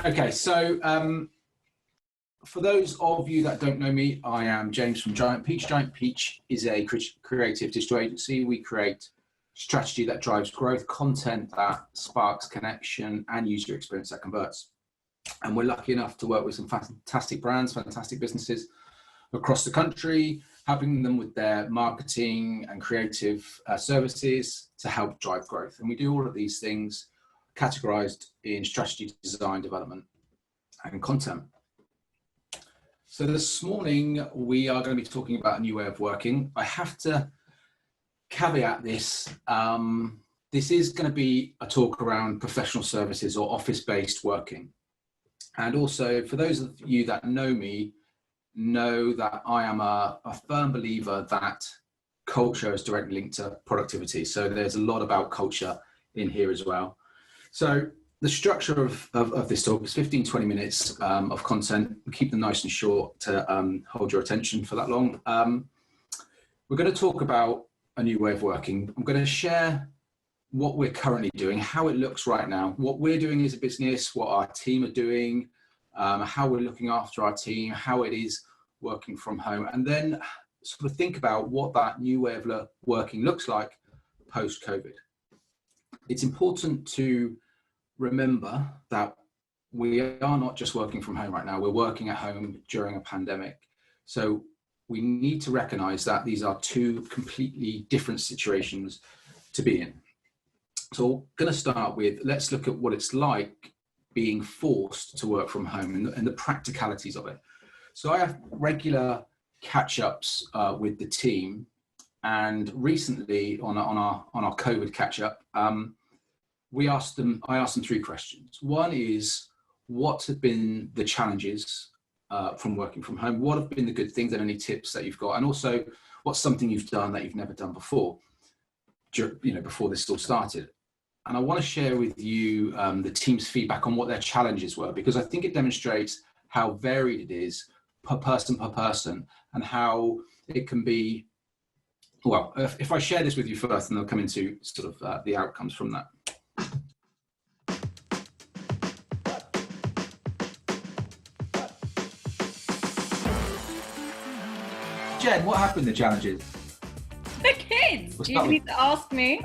Okay, so for those of you that don't know me, I am James from Giant Peach. Giant Peach is a creative digital agency. We create strategy that drives growth, content that sparks connection, and user experience that converts. And we're lucky enough to work with some fantastic brands, fantastic businesses across the country, helping them with their marketing and creative services to help drive growth. And we do all of these things categorized in strategy, design, development, and content. So this morning, we are going to be talking about a new way of working. I have to caveat this. This is going to be a talk around professional services or office-based working. And also, for those of you that know me, know that I am a firm believer that culture is directly linked to productivity. So there's a lot about culture in here as well. So the structure of this talk is 15-20 minutes of content. We keep them nice and short to hold your attention for that long. We're going to talk about a new way of working. I'm going to share what we're currently doing, how it looks right now, what we're doing as a business, what our team are doing, how we're looking after our team, how it is working from home, and then sort of think about what that new way of working looks like post-COVID. It's important to remember that we are not just working from home right now, we're working at home during a pandemic. So we need to recognize that these are two completely different situations to be in. So we're going to start with, let's look at what it's like being forced to work from home and the practicalities of it. So I have regular catch-ups with the team, and recently on our COVID catch-up, I asked them three questions. One is, what have been the challenges from working from home? What have been the good things and any tips that you've got? And also, what's something you've done that you've never done before, before this all started? And I want to share with you the team's feedback on what their challenges were, because I think it demonstrates how varied it is per person, and how it can be, well, if I share this with you first, and they'll come into sort of the outcomes from that. Jen, what happened, the challenges? The kids! You need to ask me.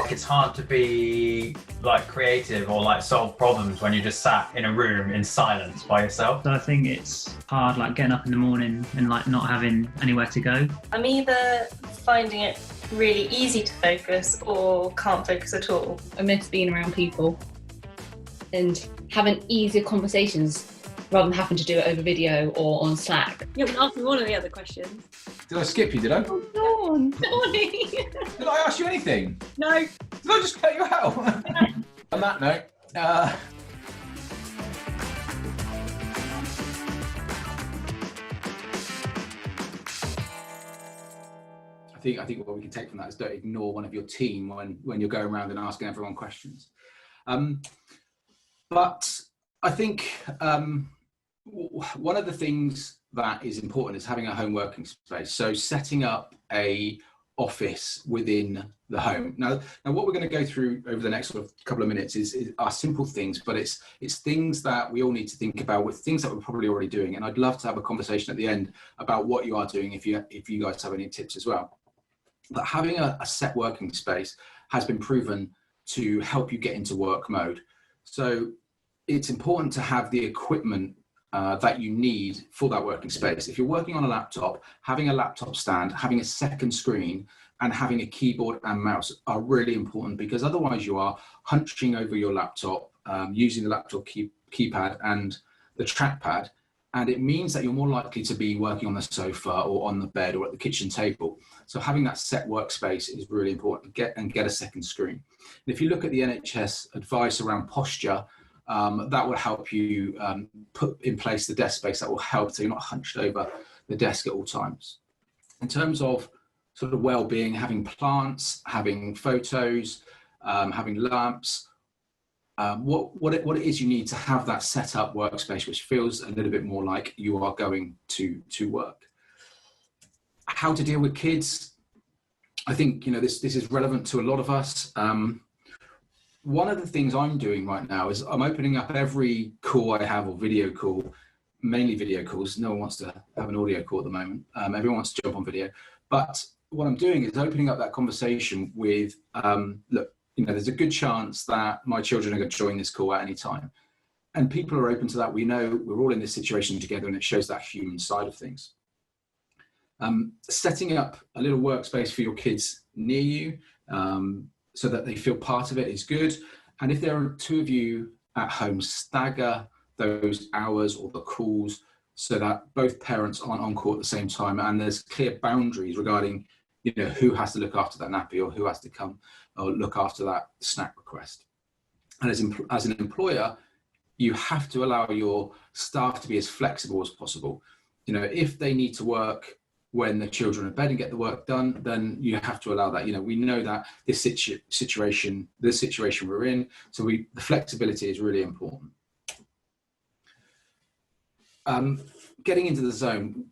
It's hard to be like creative or like solve problems when you're just sat in a room in silence by yourself. So I think it's hard, like getting up in the morning and like not having anywhere to go. I'm either finding it really easy to focus or can't focus at all. I miss being around people and having easier conversations rather than having to do it over video or on Slack. You haven't asked me one of the other questions. Did I skip you, did I? Oh, Dawn. Sorry. Did I ask you anything? No. Did I just cut you out? On that note, I think what we can take from that is don't ignore one of your team when you're going around and asking everyone questions. But I think one of the things that is important is having a home working space. So setting up a office within the home. Now what we're going to go through over the next sort of couple of minutes are simple things, but it's things that we all need to think about, with things that we're probably already doing. And I'd love to have a conversation at the end about what you are doing if you guys have any tips as well. But having a set working space has been proven to help you get into work mode. So it's important to have the equipment that you need for that working space. If you're working on a laptop, having a laptop stand, having a second screen, and having a keyboard and mouse are really important, because otherwise you are hunching over your laptop, using the laptop keypad and the trackpad, and it means that you're more likely to be working on the sofa or on the bed or at the kitchen table. So having that set workspace is really important. Get a second screen. And if you look at the NHS advice around posture, that will help you put in place the desk space that will help so you're not hunched over the desk at all times. In terms of sort of well-being, having plants, having photos, having lamps, what it is you need to have that set up workspace which feels a little bit more like you are going to work. How to deal with kids. I think this is relevant to a lot of us. one of the things I'm doing right now is I'm opening up every call I have, or video call, mainly video calls. No one wants to have an audio call at the moment. Everyone wants to jump on video. But what I'm doing is opening up that conversation with, look, there's a good chance that my children are going to join this call at any time. And people are open to that. We know we're all in this situation together, and it shows that human side of things. Setting up a little workspace for your kids near you, so that they feel part of it, is good. And if there are two of you at home, stagger those hours or the calls so that both parents aren't on call at the same time, and there's clear boundaries regarding who has to look after that nappy, or who has to come or look after that snack request. And as an employer, you have to allow your staff to be as flexible as possible. If they need to work when the children are in bed and get the work done, then you have to allow that. We know that this situation we're in, so the flexibility is really important. Getting into the zone,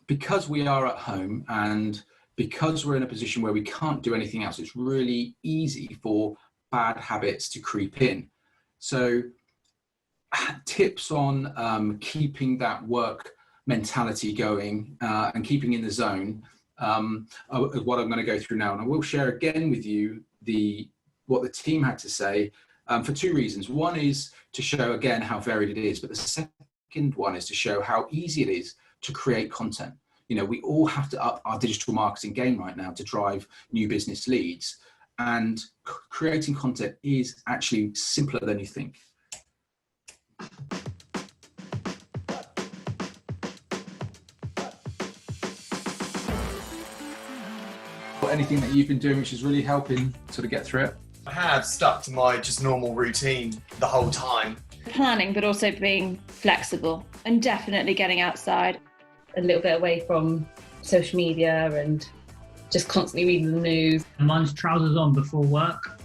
because we are at home and because we're in a position where we can't do anything else, it's really easy for bad habits to creep in. So tips on keeping that work mentality going and keeping in the zone what I'm going to go through now. And I will share again with you what the team had to say for two reasons. One is to show again how varied it is, but the second one is to show how easy it is to create content. We all have to up our digital marketing game right now to drive new business leads, and creating content is actually simpler than you think. Anything that you've been doing which is really helping sort of get through it? I have stuck to my just normal routine the whole time. Planning, but also being flexible and definitely getting outside. A little bit away from social media and just constantly reading the news. Mine's trousers on before work.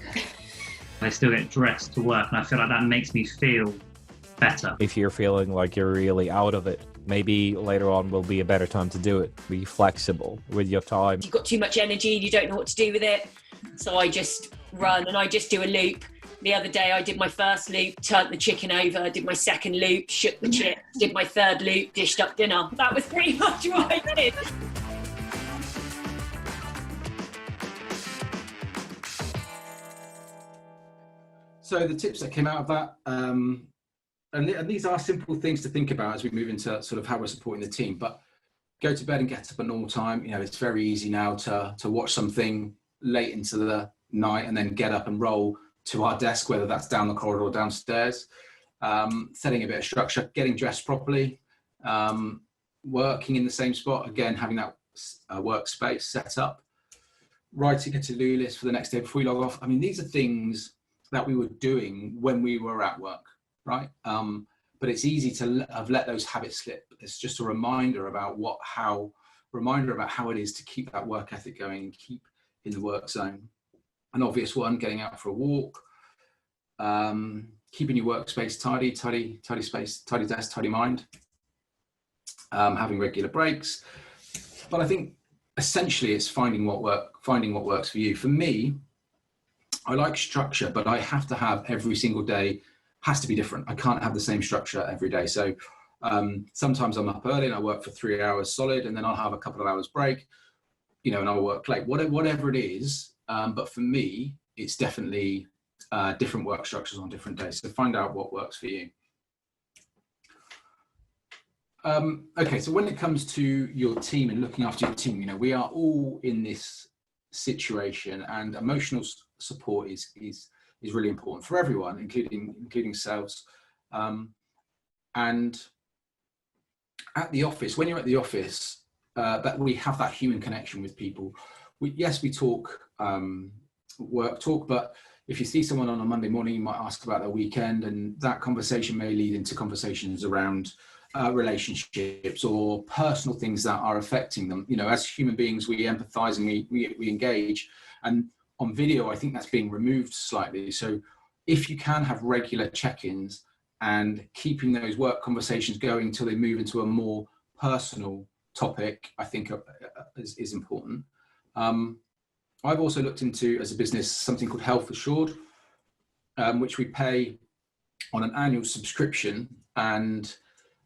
I still get dressed to work, and I feel like that makes me feel better. If you're feeling like you're really out of it, maybe later on will be a better time to do it. Be flexible with your time. You've got too much energy and you don't know what to do with it. So I just run and I just do a loop. The other day I did my first loop, turned the chicken over, did my second loop, shook the chips, did my third loop, dished up dinner. That was pretty much what I did. So the tips that came out of that, and these are simple things to think about as we move into sort of how we're supporting the team, but go to bed and get up at normal time. It's very easy now to watch something late into the night and then get up and roll to our desk, whether that's down the corridor or downstairs. Setting a bit of structure, getting dressed properly, working in the same spot, again, having that workspace set up, writing a to-do list for the next day before we log off. These are things that we were doing when we were at work, right? But it's easy to have let those habits slip. It's just a reminder about how it is to keep that work ethic going and keep in the work zone. An obvious one, getting out for a walk, keeping your workspace tidy space, tidy desk, tidy mind, having regular breaks. But I think essentially it's finding what works for you. For me, I like structure, but I have to have every single day has to be different. I can't have the same structure every day. So sometimes I'm up early and I work for 3 hours solid, and then I'll have a couple of hours break, and I'll work late, whatever it is. But for me, it's definitely different work structures on different days. So find out what works for you. Okay, so when it comes to your team and looking after your team, we are all in this situation, and emotional support is really important for everyone, including sales. And at the office, when you're at the office, that we have that human connection with people. We talk work talk, but if you see someone on a Monday morning, you might ask about their weekend, and that conversation may lead into conversations around relationships or personal things that are affecting them. As human beings, we empathize and we engage. And on video, I think that's being removed slightly. So if you can have regular check-ins and keeping those work conversations going until they move into a more personal topic, I think is important. I've also looked into, as a business, something called Health Assured. which we pay on an annual subscription, and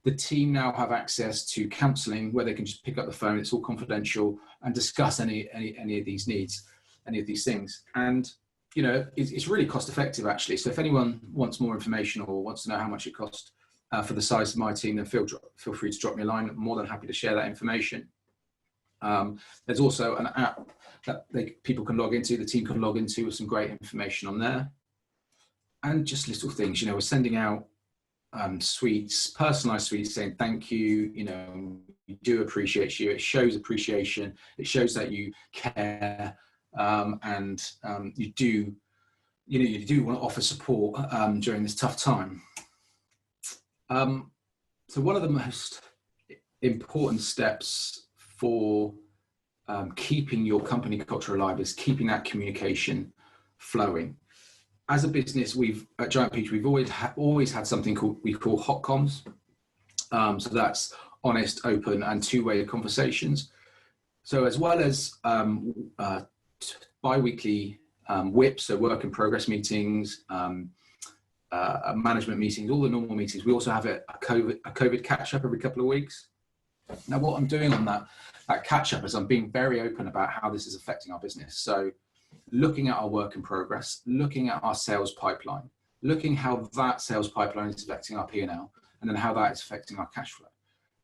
the team now have access to counselling where they can just pick up the phone. It's all confidential and discuss any of these needs, any of these things. And you know, it's really cost effective actually. So if anyone wants more information or wants to know how much it costs for the size of my team, then feel free to drop me a line. I'm more than happy to share that information. There's also an app that people can log into, the team can log into, with some great information on there. And just little things, you know, we're sending out sweets, personalized sweets, saying thank you, you know, we do appreciate you. It shows appreciation. It shows that you care, and you do want to offer support during this tough time. So one of the most important steps for keeping your company culture alive is keeping that communication flowing. As a business, at Giant Peach, we've always had something we call hot comms. So that's honest, open, and two-way conversations. So as well as bi-weekly WIPs, so work in progress meetings, management meetings, all the normal meetings, we also have a COVID catch-up every couple of weeks. Now, what I'm doing on that catch-up is I'm being very open about how this is affecting our business. So looking at our work in progress, looking at our sales pipeline, looking how that sales pipeline is affecting our P&L, and then how that is affecting our cash flow.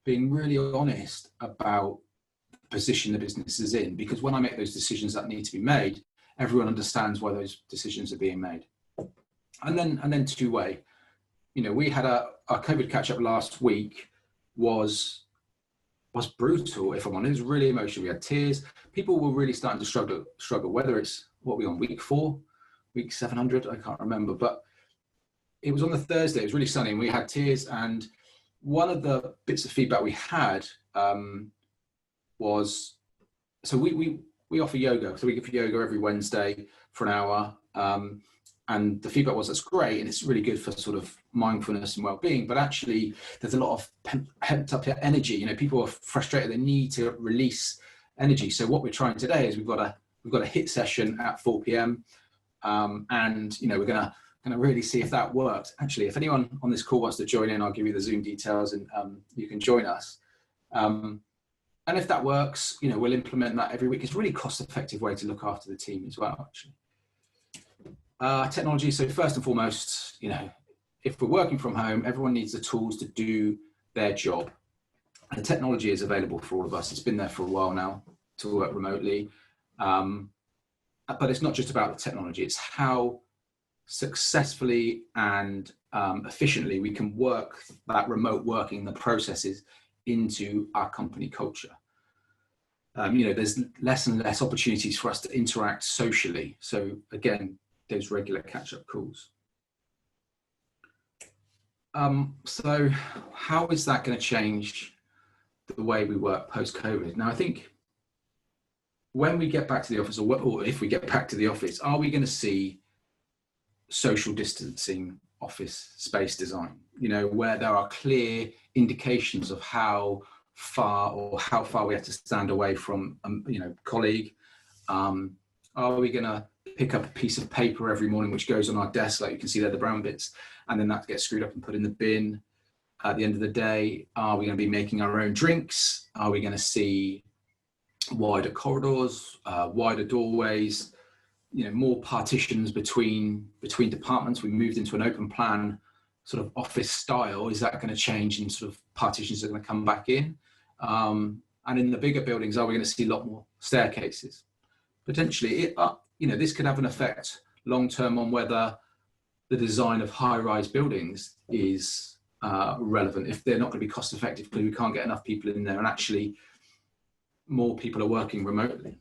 Being really honest about the position the business is in, because when I make those decisions that need to be made, everyone understands why those decisions are being made. And then two-way. You know, we had our COVID catch-up last week was brutal, if I'm honest. It was really emotional. We had tears. People were really starting to struggle, whether it's on week 4, week 700, I can't remember, but it was on the Thursday. It was really sunny and we had tears. And one of the bits of feedback we had was, so we offer yoga. So we give yoga every Wednesday for an hour. And the feedback was, that's great, and it's really good for sort of mindfulness and well-being, but actually there's a lot of pent up energy. You know, people are frustrated, they need to release energy. So what we're trying today is we've got a HIIT session at 4 p.m. And you know, we're gonna really see if that works. Actually, if anyone on this call wants to join in, I'll give you the Zoom details and you can join us. And if that works, you know, we'll implement that every week. It's a really cost-effective way to look after the team as well, actually. Technology. So first and foremost, you know, if we're working from home, everyone needs the tools to do their job. And technology is available for all of us. It's been there for a while now to work remotely. But it's not just about the technology. It's how successfully and efficiently we can work that remote working, the processes into our company culture. You know, there's less and less opportunities for us to interact socially. So again, those regular catch-up calls. So how is that going to change the way we work post-COVID? Now, I think when we get back to the office, or if we get back to the office, are we going to see social distancing office space design? You know, where there are clear indications of how far we have to stand away from, you know, colleague. Are we going to pick up a piece of paper every morning which goes on our desk, like you can see there, the brown bits, and then that gets screwed up and put in the bin at the end of the day? Are we going to be making our own drinks? Are we going to see wider corridors, wider doorways, you know, more partitions between departments? We moved into an open plan sort of office style. Is that going to change, and sort of partitions are going to come back in? And in the bigger buildings, are we going to see a lot more staircases? Potentially, you know, this could have an effect long term on whether the design of high-rise buildings is relevant. If they're not going to be cost effective because we can't get enough people in there, and actually more people are working remotely.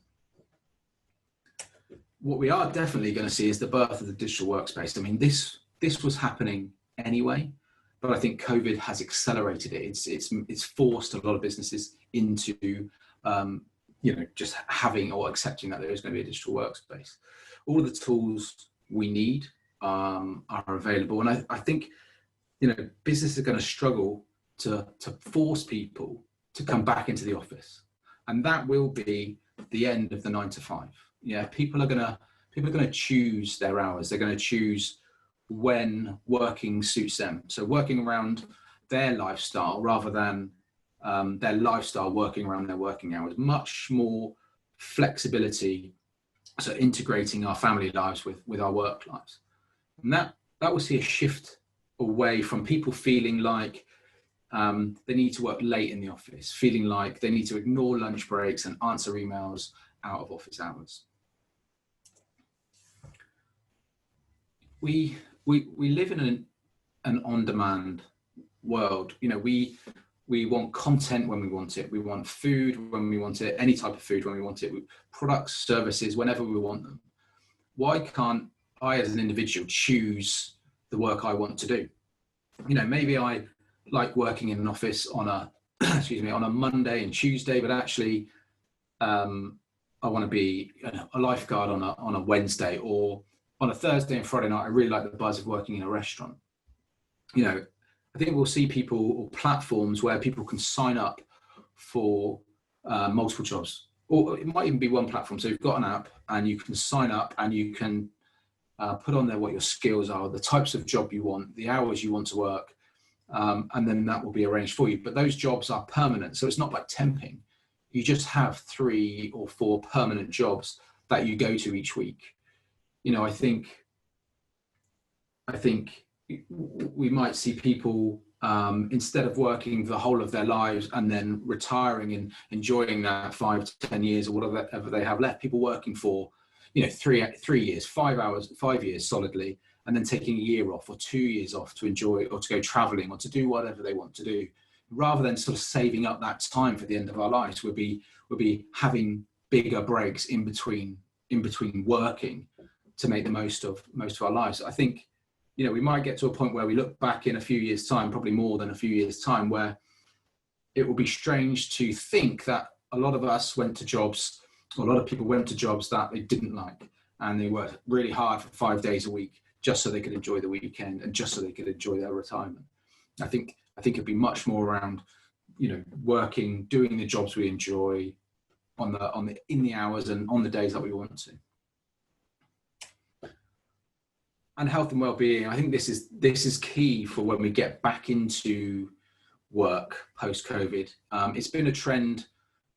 What we are definitely going to see is the birth of the digital workspace. I mean, this was happening anyway, but I think COVID has accelerated it. It's forced a lot of businesses into you know, just having or accepting that there is going to be a digital workspace. All of the tools we need are available, and I think, you know, businesses are going to struggle to force people to come back into the office, and that will be the end of the 9 to 5. Yeah, people are going to choose their hours. They're going to choose when working suits them. So working around their lifestyle rather than their lifestyle working around their working hours. Much more flexibility, so integrating our family lives with our work lives. And that will see a shift away from people feeling like they need to work late in the office, feeling like they need to ignore lunch breaks and answer emails out of office hours. We live in an on-demand world. You know, we want content when we want it. We want food when we want it, any type of food when we want it, products, services, whenever we want them. Why can't I as an individual choose the work I want to do? You know, maybe I like working in an office on a, on a Monday and Tuesday, but actually I want to be a lifeguard on a Wednesday, or on a Thursday and Friday night. I really like the buzz of working in a restaurant. You know, I think we'll see people or platforms where people can sign up for multiple jobs, or it might even be one platform. So you've got an app and you can sign up and you can put on there what your skills are, the types of job you want, the hours you want to work, and then that will be arranged for you. But those jobs are permanent, so it's not like temping. You just have 3 or 4 permanent jobs that you go to each week. You know, I think we might see people instead of working the whole of their lives and then retiring and enjoying that 5 to 10 years or whatever they have left, people working for, you know, 3 years, 5 years solidly, and then taking a year off or 2 years off to enjoy or to go traveling or to do whatever they want to do, rather than sort of saving up that time for the end of our lives. We'll be having bigger breaks in between working to make the most of our lives. I think, you know, we might get to a point where we look back in a few years' time, probably more than a few years' time, where it will be strange to think that a lot of us went to jobs, or a lot of people went to jobs that they didn't like, and they worked really hard for 5 days a week just so they could enjoy the weekend and just so they could enjoy their retirement. I think it'd be much more around, you know, working, doing the jobs we enjoy in the hours and on the days that we want to. And health and well-being, I think this is key for when we get back into work post-COVID. It's been a trend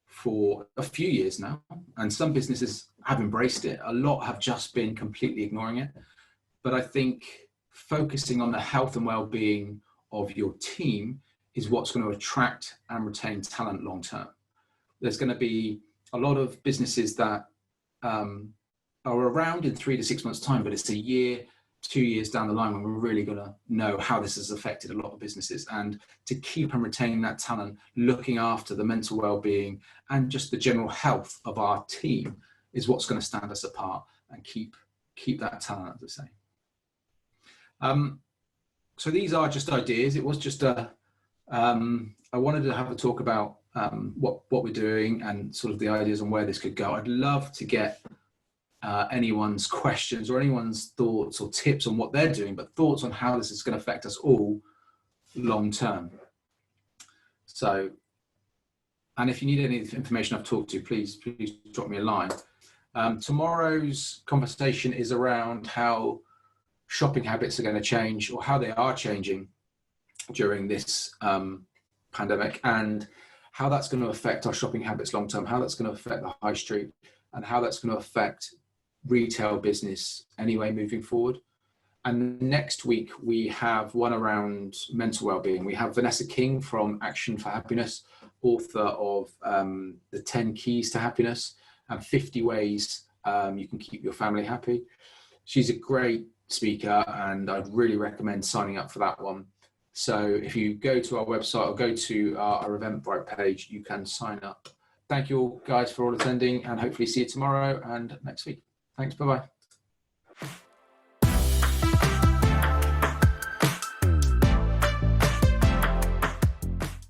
for a few years now, and some businesses have embraced it. A lot have just been completely ignoring it. But I think focusing on the health and well-being of your team is what's going to attract and retain talent long-term. There's going to be a lot of businesses that are around in 3 to 6 months' time, but it's a year, 2 years down the line when we're really going to know how this has affected a lot of businesses. And to keep and retain that talent, looking after the mental well-being and just the general health of our team is what's going to stand us apart and keep that talent, as I say. So these are just ideas. It was just I wanted to have a talk about what we're doing and sort of the ideas on where this could go. I'd love to get anyone's questions or anyone's thoughts or tips on what they're doing, but thoughts on how this is going to affect us all long term. So, and if you need any information I've talked to, please drop me a line. Tomorrow's conversation is around how shopping habits are going to change, or how they are changing during this pandemic, and how that's going to affect our shopping habits long term, how that's going to affect the high street, and how that's going to affect retail business anyway moving forward. And next week we have one around mental well-being. We have Vanessa King from Action for Happiness, author of the 10 Keys to Happiness and 50 Ways you can keep your family happy. She's a great speaker and I'd really recommend signing up for that one. So if you go to our website or go to our Eventbrite page, you can sign up. Thank you all guys for all attending, and hopefully see you tomorrow and next week. Thanks, bye-bye.